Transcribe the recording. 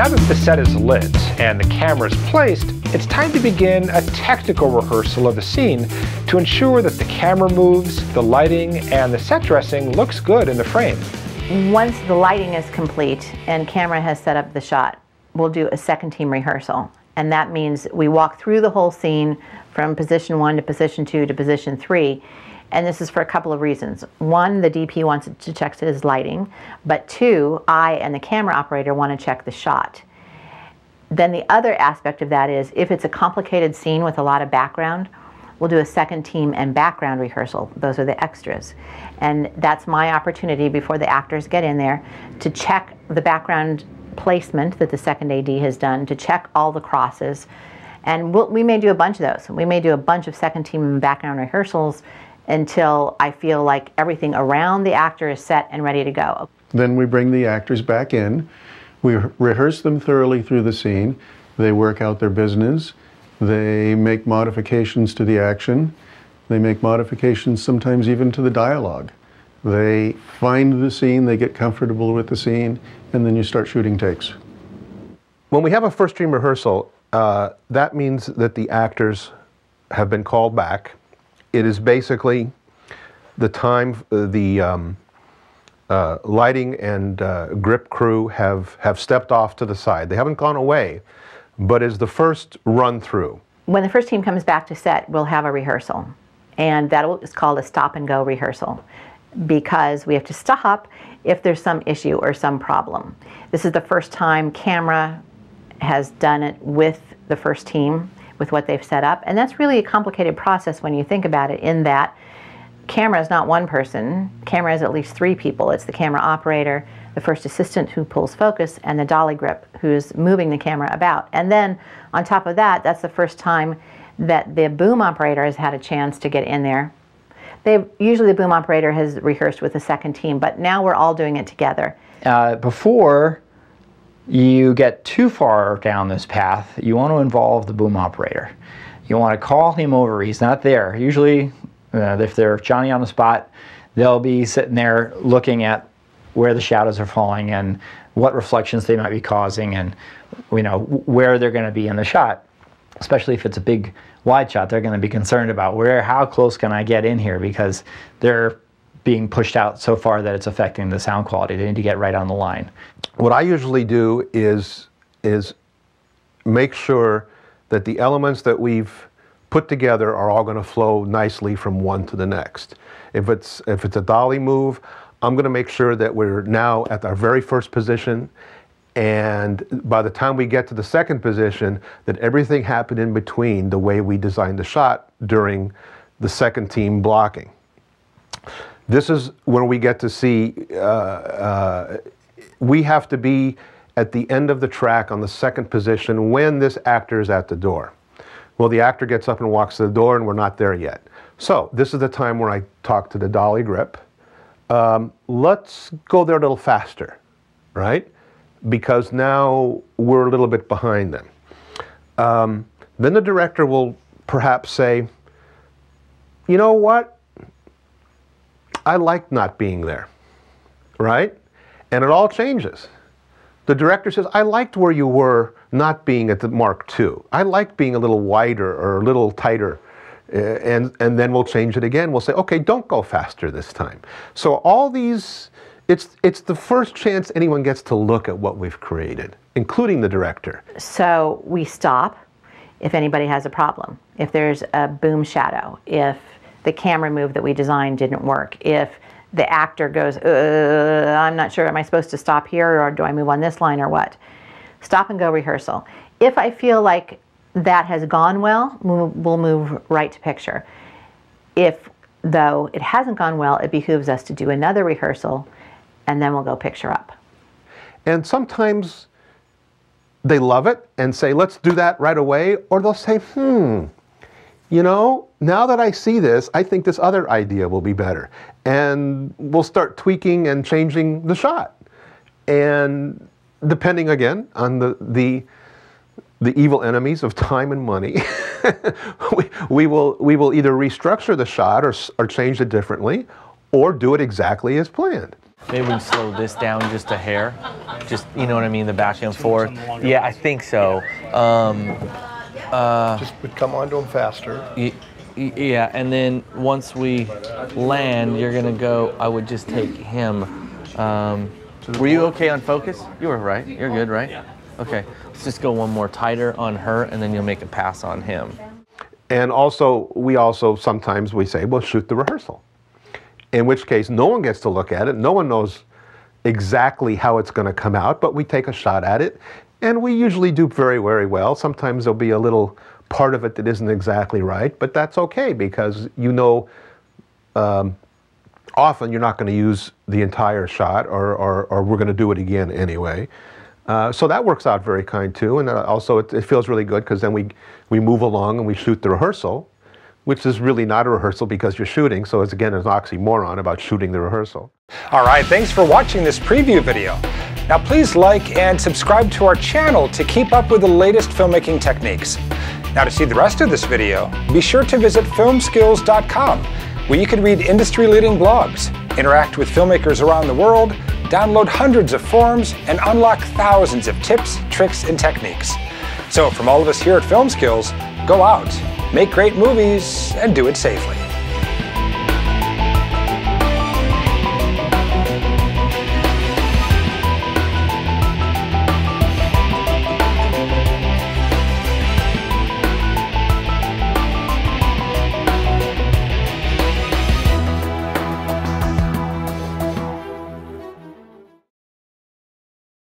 Now that the set is lit and the camera is placed, it's time to begin a technical rehearsal of the scene to ensure that the camera moves, the lighting, and the set dressing looks good in the frame. Once the lighting is complete and camera has set up the shot, we'll do a second team rehearsal. And that means we walk through the whole scene from position 1 to position 2 to position 3. And this is for a couple of reasons. One, the DP wants to check his lighting, but 2, I and the camera operator want to check the shot. Then the other aspect of that is if it's a complicated scene with a lot of background, we'll do a second team and background rehearsal. Those are the extras. And that's my opportunity before the actors get in there to check the background placement that the second AD has done, to check all the crosses. And we may do a bunch of those. We may do a bunch of second team and background rehearsals until I feel like everything around the actor is set and ready to go. Then we bring the actors back in. We rehearse them thoroughly through the scene. They work out their business. They make modifications to the action. They make modifications sometimes even to the dialogue. They find the scene, they get comfortable with the scene, and then you start shooting takes. When we have a first team rehearsal, that means that the actors have been called back. It is basically the time the lighting and grip crew have stepped off to the side. They haven't gone away, but is the first run through. When the first team comes back to set, we'll have a rehearsal. And that is called a stop and go rehearsal, because we have to stop if there's some issue or some problem. This is the first time camera has done it with the first team, with what they've set up. And that's really a complicated process when you think about it, in that camera is not one person. Camera is at least 3 people. It's the camera operator, the first assistant who pulls focus, and the dolly grip who's moving the camera about. And then on top of that, that's the first time that the boom operator has had a chance to get in there. Usually the boom operator has rehearsed with the second team, but now we're all doing it together. Before you get too far down this path, you want to involve the boom operator. You want to call him over. He's not there. Usually, if they're Johnny on the spot, they'll be sitting there looking at where the shadows are falling and what reflections they might be causing, and where they're going to be in the shot. Especially if it's a big wide shot, they're going to be concerned about how close can I get in here, because they're being pushed out so far that it's affecting the sound quality. They need to get right on the line. What I usually do is make sure that the elements that we've put together are all going to flow nicely from one to the next. If it's a dolly move, I'm going to make sure that we're now at our very first position, and by the time we get to the second position, that everything happened in between the way we designed the shot during the second team blocking. This is when we get to see, we have to be at the end of the track on the second position when this actor is at the door. Well, the actor gets up and walks to the door, and we're not there yet. So this is the time where I talk to the dolly grip. Let's go there a little faster, right? Because now we're a little bit behind them. Then the director will perhaps say, you know what? I like not being there, right? And it all changes. The director says, I liked where you were not being at the Mark II. I liked being a little wider or a little tighter. And then we'll change it again. We'll say, okay, don't go faster this time. So all these, it's the first chance anyone gets to look at what we've created, including the director. So we stop if anybody has a problem. If there's a boom shadow, if the camera move that we designed didn't work, if the actor goes, I'm not sure, am I supposed to stop here, or do I move on this line, or what? Stop and go rehearsal. If I feel like that has gone well, we'll move right to picture. If, though, it hasn't gone well, it behooves us to do another rehearsal, and then we'll go picture up. And sometimes they love it and say, let's do that right away, or they'll say, now that I see this, I think this other idea will be better. And we'll start tweaking and changing the shot. And depending, again, on the evil enemies of time and money, we will either restructure the shot or change it differently, or do it exactly as planned. Maybe we can slow this down just a hair. Just, you know what I mean, the back and forth. Yeah, I think so. Just would come onto them faster. Yeah, and then once we land, you're gonna go, I would just take him. Were you okay on focus? You were right, you're good, right? Yeah. Okay, let's just go one more tighter on her, and then you'll make a pass on him. And also, we sometimes say, well, shoot the rehearsal. In which case, no one gets to look at it. No one knows exactly how it's going to come out, but we take a shot at it. And we usually do very, very well. Sometimes there'll be a little part of it that isn't exactly right, but that's okay because you know often you're not going to use the entire shot or we're going to do it again anyway. So that works out very kind too. And also it feels really good because then we move along and we shoot the rehearsal, which is really not a rehearsal because you're shooting. So it's again an oxymoron about shooting the rehearsal. All right, thanks for watching this preview video. Now please like and subscribe to our channel to keep up with the latest filmmaking techniques. Now to see the rest of this video, be sure to visit FilmSkills.com, where you can read industry-leading blogs, interact with filmmakers around the world, download hundreds of forums, and unlock thousands of tips, tricks, and techniques. So from all of us here at FilmSkills, go out, make great movies, and do it safely.